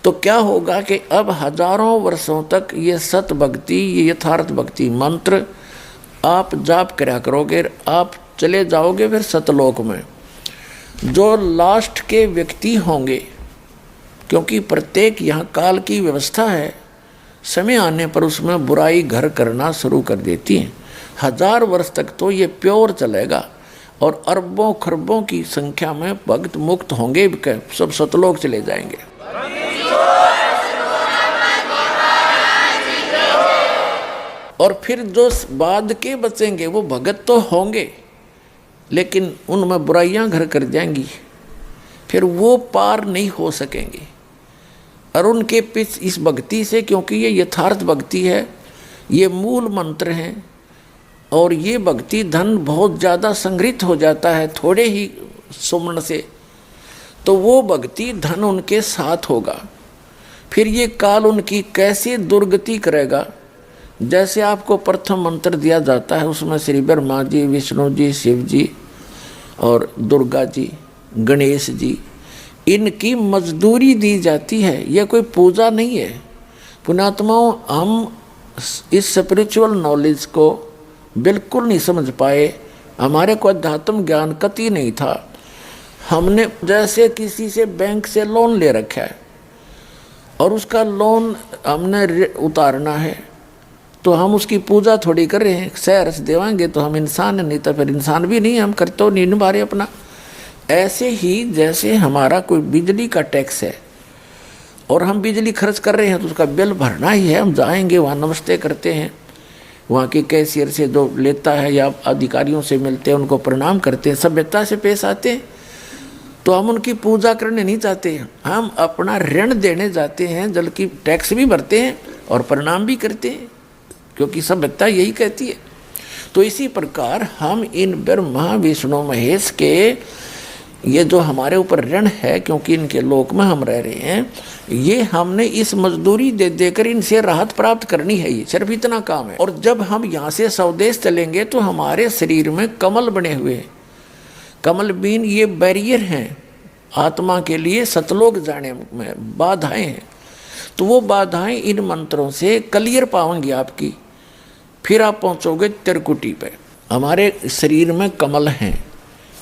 तो क्या होगा कि अब हजारों वर्षों तक ये सत भक्ति, ये यथार्थ भक्ति मंत्र आप जाप करा करोगे, आप चले जाओगे फिर सतलोक में। जो लास्ट के व्यक्ति होंगे, क्योंकि प्रत्येक यहाँ काल की व्यवस्था है, समय आने पर उसमें बुराई घर करना शुरू कर देती है। 1000 वर्ष तक तो ये प्योर चलेगा और अरबों खरबों की संख्या में भक्त मुक्त होंगे, सब सतलोक चले जाएंगे। और फिर जो बाद के बचेंगे वो भगत तो होंगे, लेकिन उनमें बुराइयां घर कर जाएंगी, फिर वो पार नहीं हो सकेंगे। और उनके पीछे इस भक्ति से, क्योंकि ये यथार्थ भक्ति है, ये मूल मंत्र हैं, और ये भक्ति धन बहुत ज़्यादा संग्रहित हो जाता है थोड़े ही सुमरण से, तो वो भक्ति धन उनके साथ होगा। फिर ये काल उनकी कैसे दुर्गति करेगा। जैसे आपको प्रथम मंत्र दिया जाता है, उसमें श्री ब्रह्मा जी, विष्णु जी, शिव जी और दुर्गा जी, गणेश जी, इनकी मजदूरी दी जाती है। यह कोई पूजा नहीं है। पुण्यात्माओं, हम इस स्पिरिचुअल नॉलेज को बिल्कुल नहीं समझ पाए, हमारे को अध्यात्म ज्ञान कति नहीं था। हमने जैसे किसी से बैंक से लोन ले रखा है और उसका लोन हमने उतारना है, तो हम उसकी पूजा थोड़ी कर रहे हैं। सहर्ष देवाएंगे तो हम इंसान है, नहीं तो फिर इंसान भी नहीं, हम करते हो नहीं निभा रहे अपना। ऐसे ही जैसे हमारा कोई बिजली का टैक्स है और हम बिजली खर्च कर रहे हैं तो उसका बिल भरना ही है। हम जाएंगे वहाँ नमस्ते करते हैं, वहाँ के कैशियर से जो लेता है या अधिकारियों से मिलते हैं, उनको प्रणाम करते हैं, सभ्यता से पेश आते हैं। तो हम उनकी पूजा करने नहीं जाते, हम अपना ऋण देने जाते हैं, जल की टैक्स भी भरते हैं और प्रणाम भी करते हैं, क्योंकि सभ्यता यही कहती है। तो इसी प्रकार हम इन ब्रह्मा विष्णु महेश के ये जो हमारे ऊपर ऋण है, क्योंकि इनके लोक में हम रह रहे हैं, ये हमने इस मजदूरी दे देकर इनसे राहत प्राप्त करनी है। ये सिर्फ इतना काम है। और जब हम यहाँ से स्वदेश चलेंगे तो हमारे शरीर में कमल बने हुए हैं। कमल बीन ये बैरियर हैं आत्मा के लिए सतलोक जाने में, बाधाएं हैं। तो वो बाधाएं इन मंत्रों से क्लियर पाएंगी आपकी, फिर आप पहुँचोगे त्रिकुटी पे। हमारे शरीर में कमल हैं,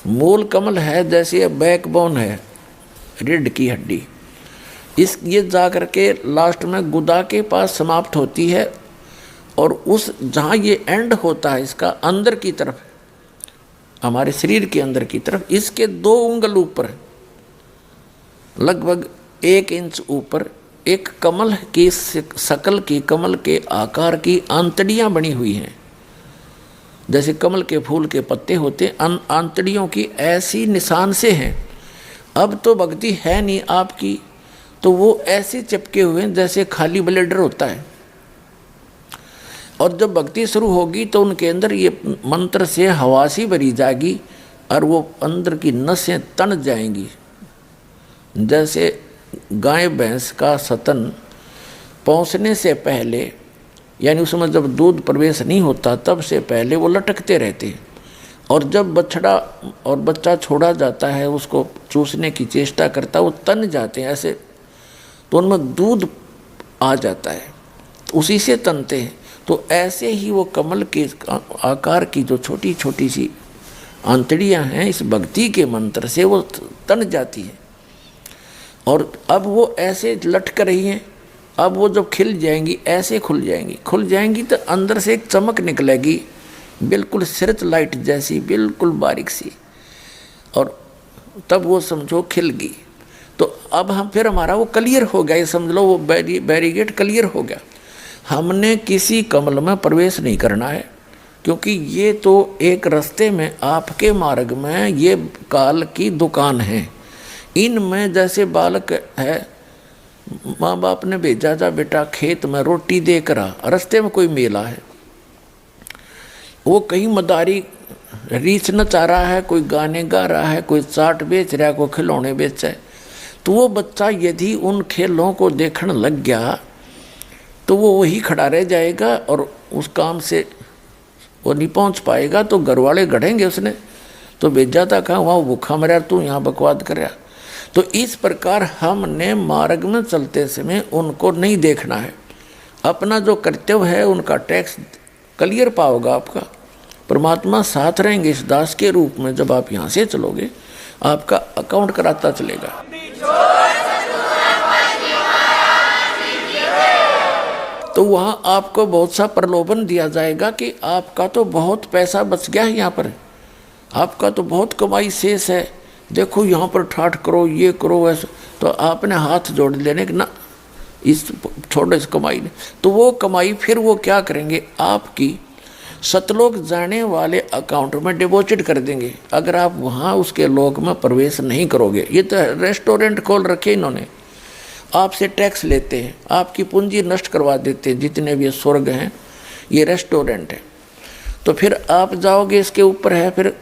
मूल कमल है, जैसे बैकबोन है रीढ़ की हड्डी, इस ये जा कर के लास्ट में गुदा के पास समाप्त होती है। और उस जहाँ ये एंड होता है इसका अंदर की तरफ, हमारे शरीर के अंदर की तरफ, इसके 2 उंगल ऊपर लगभग 1 इंच ऊपर एक कमल की शकल की, कमल के आकार की आंतड़ियाँ बनी हुई हैं। जैसे कमल के फूल के पत्ते होते, आंतड़ियों की ऐसी निशान से हैं। अब तो भक्ति है नहीं आपकी, तो वो ऐसे चिपके हुए हैं जैसे खाली ब्लेडर होता है। और जब भक्ति शुरू होगी तो उनके अंदर ये मंत्र से हवासी भरी जाएगी और वो अंदर की नसें तन जाएंगी। जैसे गाय भैंस का सतन पहुँचने से पहले, यानी उसमें जब दूध प्रवेश नहीं होता तब से पहले वो लटकते रहते हैं, और जब बछड़ा और बच्चा छोड़ा जाता है उसको चूसने की चेष्टा करता है, वो तन जाते हैं ऐसे, तो उनमें दूध आ जाता है, तो उसी से तनते हैं। तो ऐसे ही वो कमल के आकार की जो छोटी छोटी सी आंतड़ियाँ हैं, इस भक्ति के मंत्र से वो तन जाती हैं। और अब वो ऐसे लटक रही हैं, अब वो जब खिल जाएंगी ऐसे खुल जाएंगी तो अंदर से एक चमक निकलेगी, बिल्कुल सर्च लाइट जैसी, बिल्कुल बारीक सी, और तब वो समझो खिल गई। तो अब हम फिर हमारा वो क्लियर हो गया, ये समझ लो वो बैरिगेट क्लियर हो गया। हमने किसी कमल में प्रवेश नहीं करना है, क्योंकि ये तो एक रास्ते में आपके मार्ग में ये काल की दुकान है। इनमें जैसे बालक है, माँ बाप ने भेजा जा बेटा खेत में रोटी देकर आ, रास्ते में कोई मेला है, वो कहीं मदारी रीछ नचा रहा है, कोई गाने गा रहा है, कोई चाट बेच रहा है, कोई खिलौने बेच है, तो वो बच्चा यदि उन खेलों को देखने लग गया तो वो वही खड़ा रह जाएगा और उस काम से वो नहीं पहुंच पाएगा। तो घर वाले गढ़ेंगे उसने, तो भेजा था कहाँ, वहाँ भूखा मरा, तू यहाँ बकवाद कर रहा। तो इस प्रकार हमने मार्ग में चलते समय उनको नहीं देखना है, अपना जो कर्तव्य है उनका टैक्स क्लियर पाओगा आपका। परमात्मा साथ रहेंगे इस दास के रूप में। जब आप यहाँ से चलोगे आपका अकाउंट कराता चलेगा। तो वहाँ आपको बहुत सा प्रलोभन दिया जाएगा कि आपका तो बहुत पैसा बच गया है, यहाँ पर आपका तो बहुत कमाई शेष है, देखो यहाँ पर ठाठ करो, ये करो, ऐसा। तो आपने हाथ जोड़ लेने कि ना इस छोटे से कमाई ने, तो वो कमाई फिर वो क्या करेंगे, आपकी सतलोक जाने वाले अकाउंट में डिपॉजिट कर देंगे, अगर आप वहाँ उसके लोक में प्रवेश नहीं करोगे। ये तो रेस्टोरेंट खोल रखे इन्होंने, आपसे टैक्स लेते हैं, आपकी पूंजी नष्ट करवा देते हैं। जितने भी स्वर्ग हैं ये रेस्टोरेंट है। तो फिर आप जाओगे, इसके ऊपर है फिर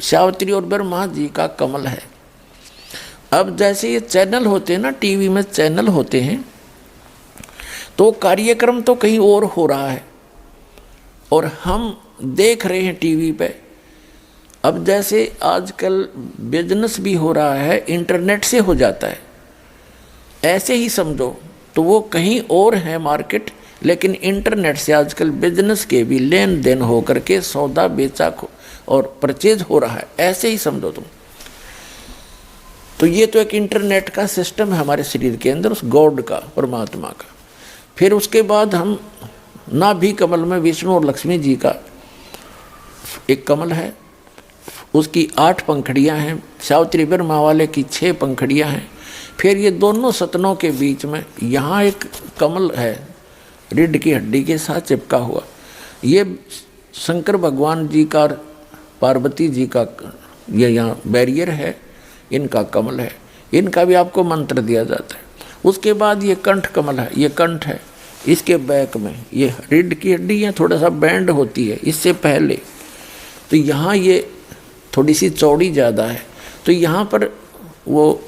सावित्री और ब्रह्मा जी का कमल है। अब जैसे ये चैनल होते हैं ना, टीवी में चैनल होते हैं, तो कार्यक्रम तो कहीं और हो रहा है और हम देख रहे हैं टीवी पे। अब जैसे आजकल बिजनेस भी हो रहा है, इंटरनेट से हो जाता है, ऐसे ही समझो। तो वो कहीं और है मार्केट, लेकिन इंटरनेट से आजकल बिजनेस के भी लेन देन हो करके सौदा बेचा और परचेज हो रहा है, ऐसे ही समझो तुम। तो ये तो एक इंटरनेट का सिस्टम है हमारे शरीर के अंदर, उस गॉड का, परमात्मा का। फिर उसके बाद हम नाभि कमल में विष्णु और लक्ष्मी जी का एक कमल है, उसकी 8 पंखड़ियाँ हैं, सावित्री ब्रह्मा वाले की 6 पंखड़ियाँ हैं। फिर ये दोनों सतनों के बीच में यहाँ एक कमल है, रीढ़ की हड्डी के साथ चिपका हुआ। ये शंकर भगवान जी का, पार्वती जी का ये यहाँ बैरियर है, इनका कमल है, इनका भी आपको मंत्र दिया जाता है। उसके बाद ये कंठ कमल है, ये कंठ है, इसके बैक में ये रीढ़ की हड्डी है, थोड़ा सा बैंड होती है इससे पहले, तो यहाँ ये थोड़ी सी चौड़ी ज़्यादा है। तो यहाँ पर वो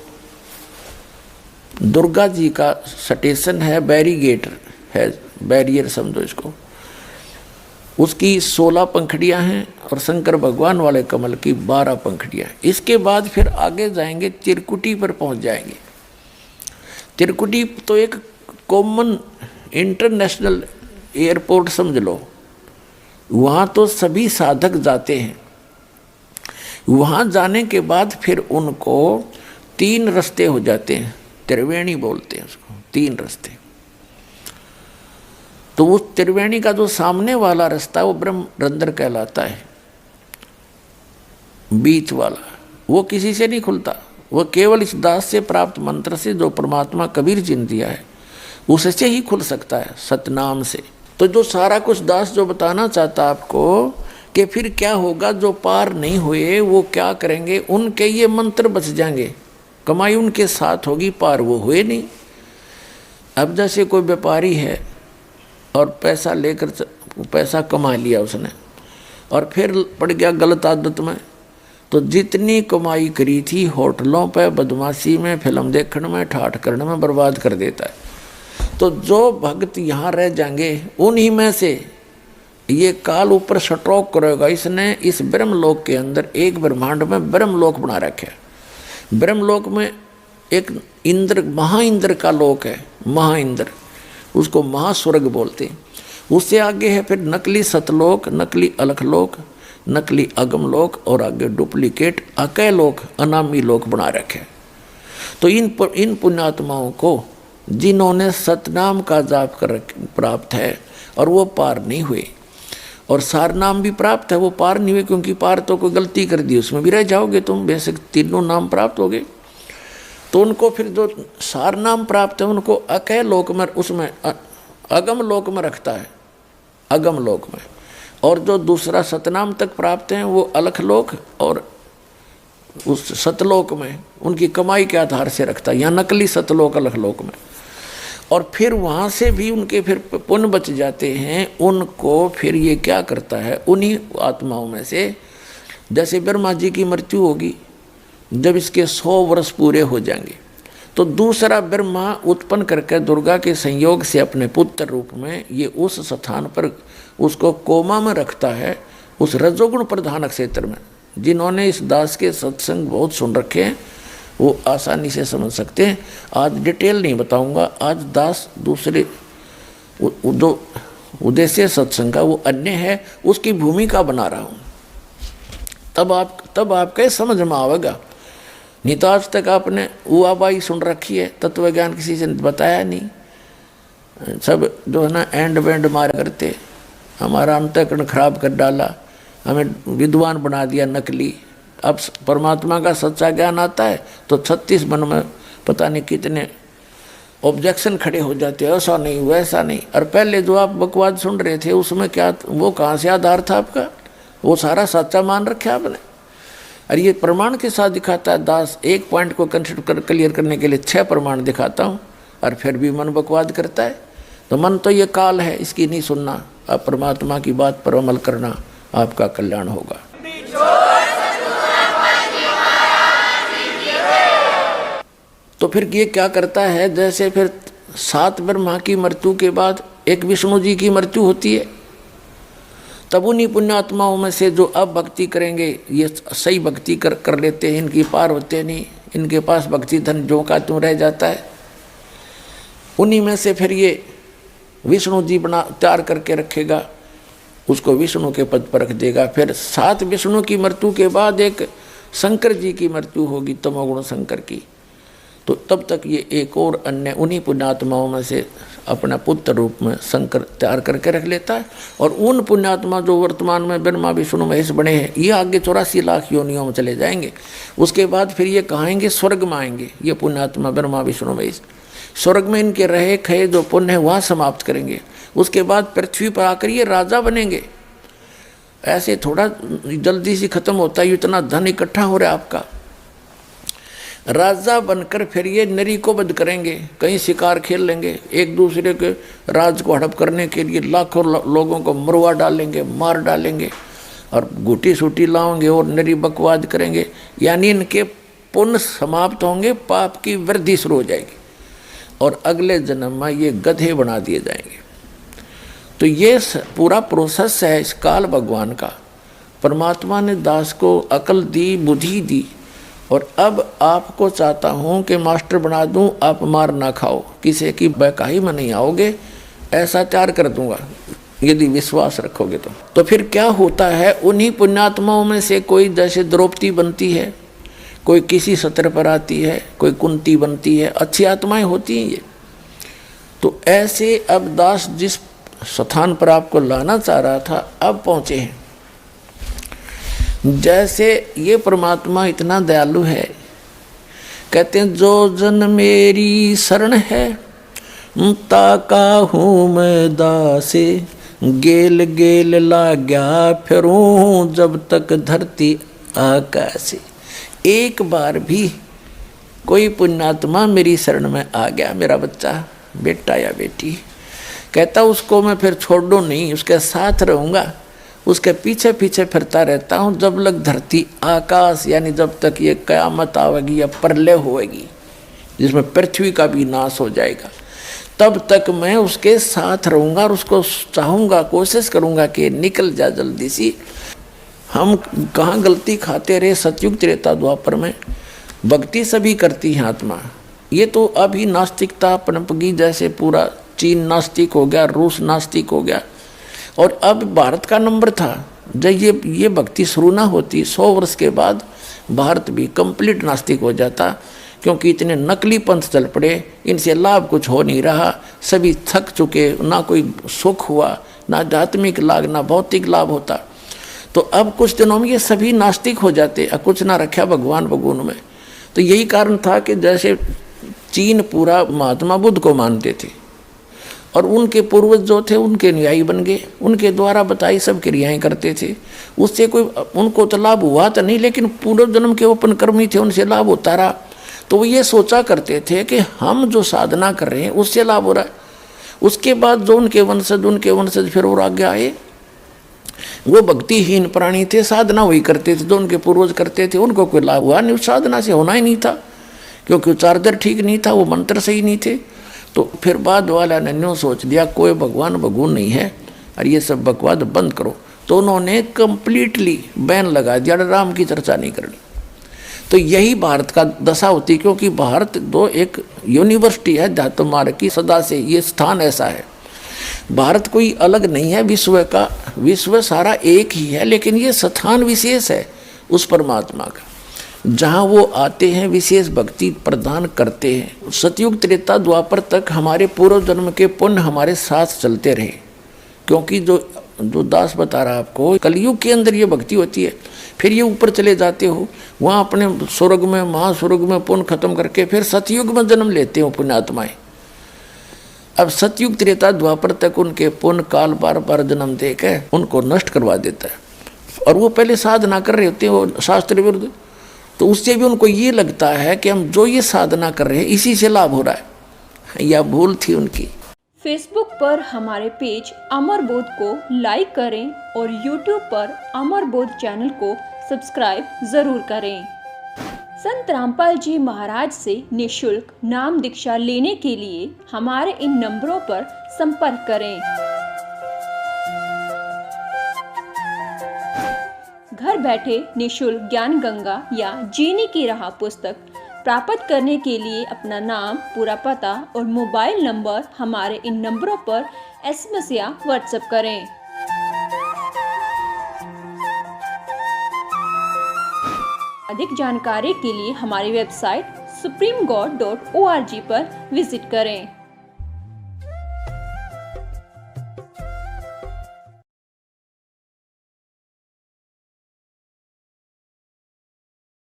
दुर्गा जी का स्टेशन है, बैरीगेटर है, बैरियर समझो इसको। उसकी 16 पंखड़ियाँ हैं और शंकर भगवान वाले कमल की 12 पंखड़ियाँ हैं। इसके बाद फिर आगे जाएंगे, त्रिकुटी पर पहुँच जाएंगे। त्रिकुटी तो एक कॉमन इंटरनेशनल एयरपोर्ट समझ लो, वहाँ तो सभी साधक जाते हैं। वहाँ जाने के बाद फिर उनको 3 रास्ते हो जाते हैं, त्रिवेणी बोलते हैं उसको, 3 रास्ते। तो उस त्रिवेणी का जो सामने वाला रास्ता वो ब्रह्म रंध्र कहलाता है, बीच वाला वो किसी से नहीं खुलता, वो केवल इस दास से प्राप्त मंत्र से, जो परमात्मा कबीर जी ने दिया है, उससे ही खुल सकता है, सतनाम से। तो जो सारा कुछ दास जो बताना चाहता आपको कि फिर क्या होगा, जो पार नहीं हुए वो क्या करेंगे, उनके ये मंत्र बच जाएंगे, कमाई उनके साथ होगी, पार वो हुए नहीं। अब जैसे कोई व्यापारी है और पैसा लेकर पैसा कमा लिया उसने और फिर पड़ गया गलत आदत में, तो जितनी कमाई करी थी होटलों पे, बदमाशी में, फिल्म देखने में, ठाठ करने में बर्बाद कर देता है। तो जो भक्त यहाँ रह जाएंगे उन्हीं में से ये काल ऊपर स्ट्रोक करेगा। इसने इस ब्रह्मलोक के अंदर एक ब्रह्मांड में ब्रह्मलोक बना रखा है। ब्रह्मलोक में एक इंद्र, महाइंद्र का लोक है, महाइंद्र, उसको महास्वर्ग बोलते हैं। उससे आगे है फिर नकली सतलोक, नकली अलखलोक, नकली अगमलोक और आगे डुप्लीकेट अकय लोक, अनामी लोक बना रखे। तो इन पुण्यात्माओं को जिन्होंने सतनाम का जाप कर प्राप्त है और वो पार नहीं हुए, और सार नाम भी प्राप्त है, वो पार नहीं हुए, क्योंकि पार तो कोई गलती कर दी उसमें भी रह जाओगे तुम, बेशक तीनों नाम प्राप्त हो गए। तो उनको फिर जो सार नाम प्राप्त है उनको अकय लोक में, उसमें अगम लोक में रखता है, अगम लोक में। और जो दूसरा सतनाम तक प्राप्त हैं वो अलख लोक और उस सतलोक में उनकी कमाई के आधार से रखता है, या नकली सतलोक अलख लोक में। और फिर वहाँ से भी उनके फिर पुण्य बच जाते हैं, उनको फिर ये क्या करता है, उन्हीं आत्माओं में से, जैसे ब्रह्मा जी की मृत्यु होगी, जब इसके 100 वर्ष पूरे हो जाएंगे तो दूसरा ब्रह्मा उत्पन्न करके दुर्गा के संयोग से अपने पुत्र रूप में ये उस स्थान पर उसको कोमा में रखता है, उस रजोगुण प्रधान क्षेत्र में। जिन्होंने इस दास के सत्संग बहुत सुन रखे हैं वो आसानी से समझ सकते हैं। आज डिटेल नहीं बताऊंगा, आज दास दूसरे जो उद्देश्य सत्संग का वो अन्य है, उसकी भूमिका बना रहा हूँ। तब आपके समझ में आवेगा। नहीं तो आज तक आपने उआबाई सुन रखी है, तत्व ज्ञान किसी से बताया नहीं। सब जो है ना एंड बैंड मार करते, हमारा अंतःकरण खराब कर डाला, हमें विद्वान बना दिया नकली। अब परमात्मा का सच्चा ज्ञान आता है तो 36 मन में पता नहीं कितने ऑब्जेक्शन खड़े हो जाते हैं, ऐसा नहीं वैसा नहीं। और पहले जो आप बकवाद सुन रहे थे उसमें क्या, वो कहाँ से आधार था आपका? वो सारा सच्चा मान रखा आपने। और ये प्रमाण के साथ दिखाता है दास। एक पॉइंट को कंसिडर क्लियर करने के लिए 6 प्रमाण दिखाता हूँ, और फिर भी मन बकवाद करता है। तो मन तो ये काल है, इसकी नहीं सुनना। अब परमात्मा की बात पर अमल करना, आपका कल्याण होगा। तो फिर ये क्या करता है, जैसे फिर 7 ब्रह्मा की मृत्यु के बाद एक विष्णु जी की मृत्यु होती है, तब उन्हीं पुण्यात्माओं में से जो अब भक्ति करेंगे, ये सही भक्ति कर लेते हैं, इनकी पार होते नहीं, इनके पास भक्ति धन जो का त्यों रह जाता है, उन्हीं में से फिर ये विष्णु जी बना तैयार करके रखेगा, उसको विष्णु के पद पर रख देगा। फिर 7 विष्णु की मृत्यु के बाद एक शंकर जी की मृत्यु होगी, तमोगुण शंकर की। तो तब तक ये एक और अन्य उन्हीं पुण्यात्माओं में से अपना पुत्र रूप में शंकर तैयार करके रख लेता है। और उन पुण्यात्मा जो वर्तमान में ब्रह्मा विष्णु महेश बने हैं, ये आगे 84 लाख योनियों में चले जाएंगे। उसके बाद फिर ये कहाएंगे स्वर्ग में आएंगे, ये पुण्यात्मा ब्रह्मा विष्णु महेश। स्वर्ग में इनके रहे खये जो पुण्य है वहाँ समाप्त करेंगे। उसके बाद पृथ्वी पर आकर ये राजा बनेंगे। ऐसे थोड़ा जल्दी से खत्म होता है, इतना धन इकट्ठा हो रहा है आपका। राजा बनकर फिर ये नरी को वध करेंगे, कहीं शिकार खेल लेंगे, एक दूसरे के राज को हड़प करने के लिए लाखों लोगों को मरवा डालेंगे, मार डालेंगे, और गुटी सूटी लाओगे और नरी बकवाद करेंगे। यानी इनके पुण्य समाप्त होंगे, पाप की वृद्धि शुरू हो जाएगी, और अगले जन्म में ये गधे बना दिए जाएंगे। तो ये पूरा प्रोसेस है इस काल भगवान का। परमात्मा ने दास को अकल दी, बुद्धि दी, और अब आपको चाहता हूँ कि मास्टर बना दूँ, आप मार ना खाओ, किसी की बहकाई में नहीं आओगे, ऐसा तैयार कर दूंगा यदि विश्वास रखोगे तो फिर क्या होता है, उन्हीं पुण्यात्माओं में से कोई जैसे द्रौपदी बनती है, कोई किसी सत्र पर आती है, कोई कुंती बनती है, अच्छी आत्माएं होती हैं ये। तो ऐसे अब दास जिस स्थान पर आपको लाना चाह रहा था अब पहुँचे हैं। जैसे ये परमात्मा इतना दयालु है, कहते हैं जो जन मेरी शरण है ताका हूँ मैं दासे, गेल गेल लाग्या फिरूं जब तक धरती आकाशे। एक बार भी कोई पुण्यात्मा मेरी शरण में आ गया, मेरा बच्चा बेटा या बेटी, कहता उसको मैं फिर छोड़ दूँ नहीं, उसके साथ रहूँगा, उसके पीछे पीछे फिरता रहता हूँ जब लग धरती आकाश, यानी जब तक ये कयामत आवेगी या प्रलय होएगी जिसमें पृथ्वी का भी नाश हो जाएगा, तब तक मैं उसके साथ रहूँगा और उसको चाहूँगा, कोशिश करूँगा कि निकल जा जल्दी सी। हम कहाँ गलती खाते रहे सतयुग त्रेता द्वापर में, भक्ति सभी करती है आत्मा। ये तो अभी नास्तिकता पनपगी, जैसे पूरा चीन नास्तिक हो गया, रूस नास्तिक हो गया, और अब भारत का नंबर था। जब ये भक्ति शुरू ना होती 100 वर्ष के बाद भारत भी कंप्लीट नास्तिक हो जाता, क्योंकि इतने नकली पंथ चल पड़े, इनसे लाभ कुछ हो नहीं रहा, सभी थक चुके, ना कोई सुख हुआ, ना आध्यात्मिक लाभ ना भौतिक लाभ होता। तो अब कुछ दिनों में ये सभी नास्तिक हो जाते, अब कुछ ना रखा भगवान भगवान में। तो यही कारण था कि जैसे चीन पूरा महात्मा बुद्ध को मानते थे, और उनके पूर्वज जो थे उनके न्यायी बन गए, उनके द्वारा बताई सब क्रियाएं करते थे, उससे कोई उनको तो लाभ हुआ तो नहीं, लेकिन पूर्व जन्म के ओपन कर्मी थे, उनसे लाभ होता रहा। तो वो ये सोचा करते थे कि हम जो साधना कर रहे हैं उससे लाभ हो रहा है। उसके बाद जो उनके वंशज फिर और आगे आए, वो भक्तिहीन प्राणी थे, साधना वही करते थे जो उनके पूर्वज करते थे, उनको कोई लाभ हुआ नहीं, उस साधना से होना ही नहीं था, क्योंकि चार्जर ठीक नहीं था, वो मंत्र सही नहीं थे। तो फिर बाद वाला ने न्यों सोच लिया कोई भगवान भगवान नहीं है और ये सब बकवाद बंद करो। तो उन्होंने कंप्लीटली बैन लगा दिया, राम की चर्चा नहीं करनी। तो यही भारत का दशा होती, क्योंकि भारत दो एक यूनिवर्सिटी है अध्यात्म मार्ग की, सदा से ये स्थान ऐसा है। भारत कोई अलग नहीं है विश्व का, विश्व सारा एक ही है, लेकिन ये स्थान विशेष है उस परमात्मा का, जहाँ वो आते हैं, विशेष भक्ति प्रदान करते हैं। सतयुग त्रेता द्वापर तक हमारे पूर्व जन्म के पुण्य हमारे साथ चलते रहे, क्योंकि जो दास बता रहा आपको, कलयुग के अंदर ये भक्ति होती है, फिर ये ऊपर चले जाते हो, वहाँ अपने स्वर्ग में, महास्वर्ग में पुण्य खत्म करके फिर सतयुग में जन्म लेते हो पुण्यात्माएं। अब सतयुग त्रेता द्वापर तक उनके पुण्य काल बार बार जन्म देकर उनको नष्ट करवा देता है, और वो पहले साधना कर रहे होते हैं वो शास्त्र विरुद्ध, तो उससे भी उनको ये लगता है कि हम जो ये साधना कर रहे हैं इसी से लाभ हो रहा है। यह भूल थी उनकी। फेसबुक पर हमारे पेज अमर बोध को लाइक करें और यूट्यूब पर अमर बोध चैनल को सब्सक्राइब जरूर करें। संत रामपाल जी महाराज से निःशुल्क नाम दीक्षा लेने के लिए हमारे इन नंबरों पर संपर्क करें। घर बैठे निःशुल्क ज्ञान गंगा या जीने की राह पुस्तक प्राप्त करने के लिए अपना नाम, पूरा पता और मोबाइल नंबर हमारे इन नंबरों पर SMS या WhatsApp करें। अधिक जानकारी के लिए हमारी वेबसाइट supremegod.org पर विजिट करें।